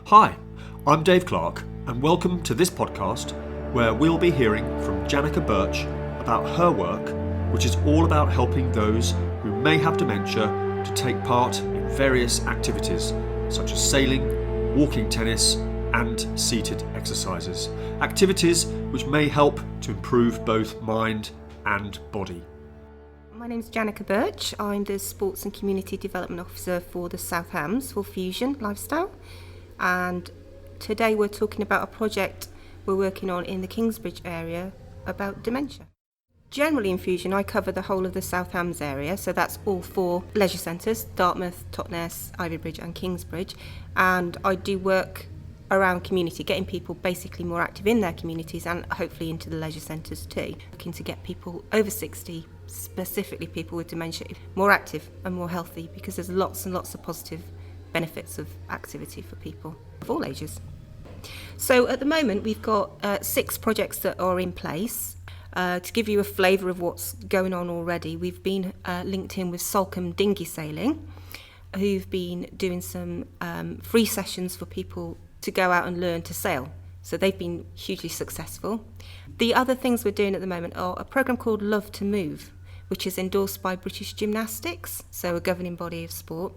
Hi, I'm Dave Clark, and welcome to this podcast where we'll be hearing from Janica Birch about her work, which is all about helping those who may have dementia to take part in various activities such as sailing, walking tennis, and seated exercises. Activities which may help to improve both mind and body. My name's Janica Birch. I'm the Sports and Community Development Officer for the South Hams for Fusion Lifestyle. And today we're talking about a project we're working on in the Kingsbridge area about dementia. Generally in Fusion I cover the whole of the South Hams area, so that's all four leisure centres, Dartmouth, Totnes, Ivybridge and Kingsbridge, and I do work around community, getting people basically more active in their communities and hopefully into the leisure centres too. Looking to get people over 60, specifically people with dementia, more active and more healthy, because there's lots and lots of positive benefits of activity for people of all ages. So at the moment we've got 6 projects that are in place. To give you a flavour of what's going on already, we've been linked in with Salcombe Dinghy Sailing, who've been doing some free sessions for people to go out and learn to sail. So they've been hugely successful. The other things we're doing at the moment are a programme called Love to Move, which is endorsed by British Gymnastics, so a governing body of sport.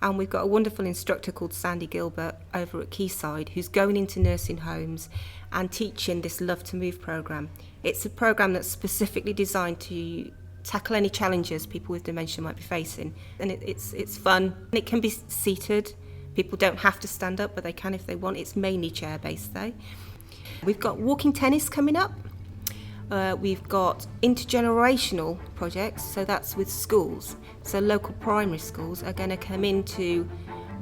And we've got a wonderful instructor called Sandy Gilbert over at Quayside who's going into nursing homes and teaching this Love to Move programme. It's a programme that's specifically designed to tackle any challenges people with dementia might be facing. And it's fun. It can be seated. People don't have to stand up, but they can if they want. It's mainly chair-based though. We've got walking tennis coming up. We've got intergenerational projects, so that's with schools. So local primary schools are going to come into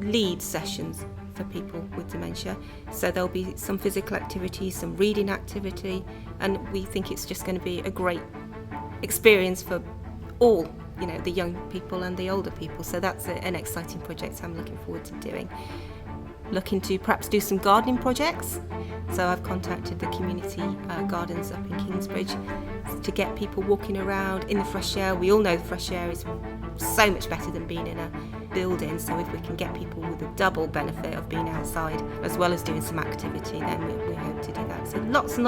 lead sessions for people with dementia. So there'll be some physical activity, some reading activity, and we think it's just going to be a great experience for all, the young people and the older people. So that's an exciting project I'm looking forward to doing. Looking to perhaps do some gardening projects. So I've contacted the community gardens up in Kingsbridge to get people walking around in the fresh air. We all know the fresh air is so much better than being in a building, so if we can get people with the double benefit of being outside as well as doing some activity, then we hope to do that. So lots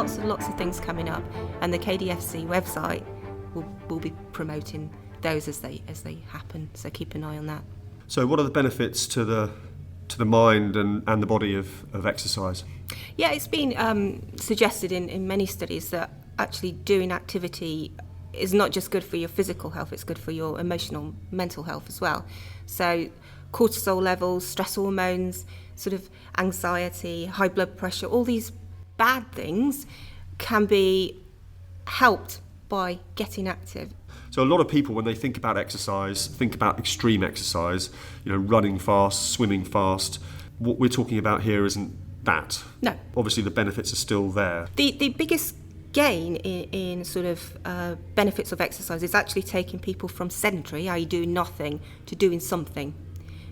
of things coming up, and the KDFC website will be promoting those as they happen, so keep an eye on that. So what are the benefits to the mind and the body of exercise? Yeah, it's been suggested in many studies that actually doing activity is not just good for your physical health, it's good for your emotional, mental health as well. So cortisol levels, stress hormones, sort of anxiety, high blood pressure, all these bad things can be helped by getting active. So a lot of people, when they think about exercise, think about extreme exercise, running fast, swimming fast. What we're talking about here isn't that. No. Obviously the benefits are still there. The biggest gain in sort of benefits of exercise is actually taking people from sedentary, i.e. doing nothing, to doing something.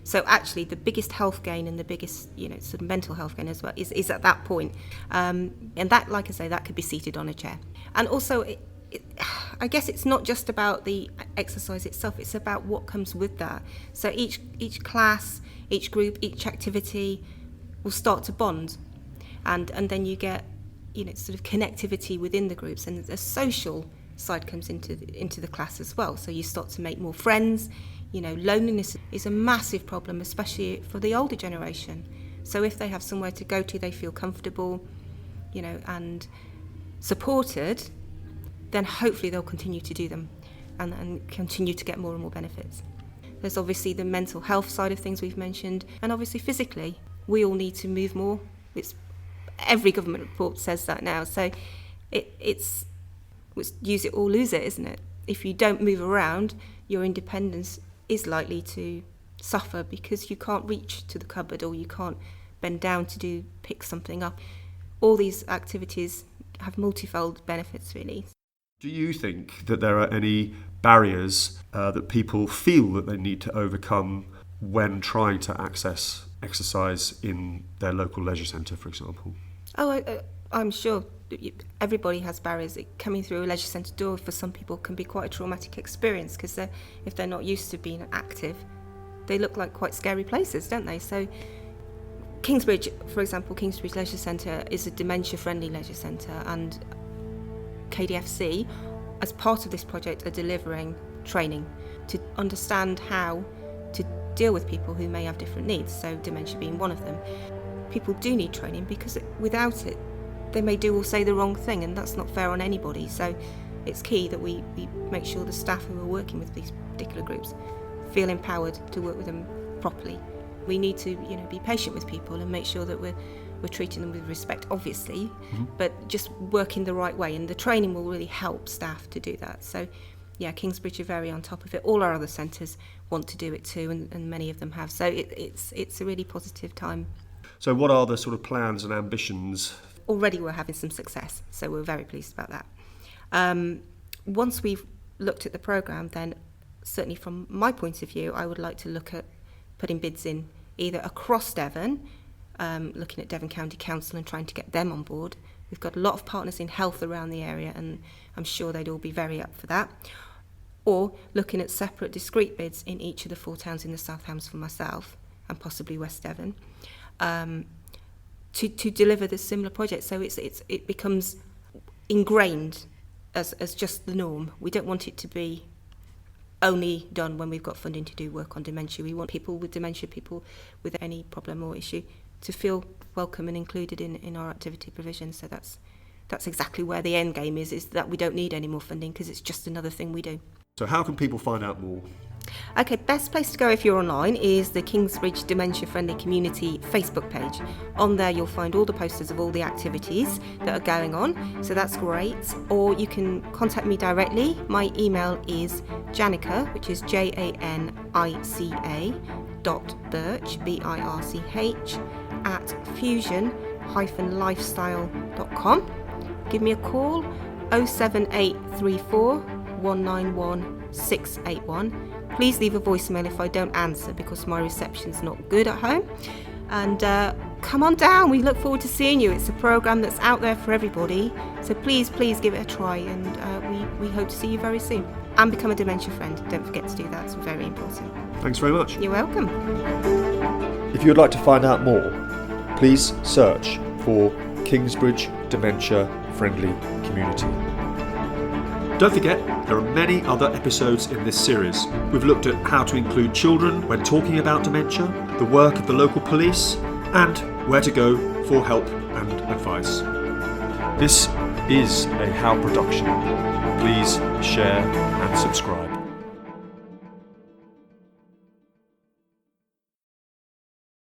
So actually the biggest health gain and the biggest sort of mental health gain as well is at that point. And that, like I say, that could be seated on a chair. And also I guess it's not just about the exercise itself, it's about what comes with that. So each class, each group, each activity will start to bond, and then you get sort of connectivity within the groups, and a social side comes into the class as well. So you start to make more friends. Loneliness is a massive problem, especially for the older generation. So if they have somewhere to go to, they feel comfortable, and supported, then hopefully they'll continue to do them and continue to get more and more benefits. There's obviously the mental health side of things we've mentioned, and obviously physically we all need to move more. Every government report says that now, so it's use it or lose it, isn't it? If you don't move around, your independence is likely to suffer because you can't reach to the cupboard or you can't bend down to pick something up. All these activities have multifold benefits, really. Do you think that there are any barriers that people feel that they need to overcome when trying to access exercise in their local leisure centre, for example? I'm sure everybody has barriers. Coming through a leisure centre door for some people can be quite a traumatic experience, because if they're not used to being active, they look like quite scary places, don't they? So Kingsbridge, for example, Kingsbridge Leisure Centre is a Dementia Friendly leisure centre, and KDFC, as part of this project, are delivering training to understand how to deal with people who may have different needs, so dementia being one of them. People do need training because without it they may do or say the wrong thing, and that's not fair on anybody. So it's key that we make sure the staff who are working with these particular groups feel empowered to work with them properly. We need to be patient with people and make sure that we're treating them with respect, obviously, but just working the right way, and the training will really help staff to do that. So yeah, Kingsbridge are very on top of it. All our other centres want to do it too, and many of them have. So it's a really positive time. So what are the sort of plans and ambitions? Already we're having some success, so we're very pleased about that. Once we've looked at the programme, then certainly from my point of view, I would like to look at putting bids in either across Devon, looking at Devon County Council and trying to get them on board. We've got a lot of partners in health around the area, and I'm sure they'd all be very up for that. Or looking at separate discrete bids in each of the 4 towns in the South Hams for myself, and possibly West Devon, to deliver this similar project. So it becomes ingrained as just the norm. We don't want it to be only done when we've got funding to do work on dementia. We want people with dementia, people with any problem or issue, to feel welcome and included in our activity provision. So that's exactly where the end game is that we don't need any more funding, because it's just another thing we do. So how can people find out more? Okay, best place to go if you're online is the Kingsbridge Dementia Friendly Community Facebook page. On there you'll find all the posters of all the activities that are going on, so that's great. Or you can contact me directly. My email is Janica, which is Janica .birch, BIRCH, at fusion-lifestyle.com. Give me a call, 07834 191 681. Please leave a voicemail if I don't answer, because my reception's not good at home. And come on down, we look forward to seeing you. It's a programme that's out there for everybody, so please give it a try, and we hope to see you very soon. And become a dementia friend. Don't forget to do that, it's very important. Thanks very much. You're welcome. If you would like to find out more, please search for Kingsbridge Dementia Friendly Community. Don't forget, there are many other episodes in this series. We've looked at how to include children when talking about dementia, the work of the local police, and where to go for help and advice. This is a How production. Please share and subscribe.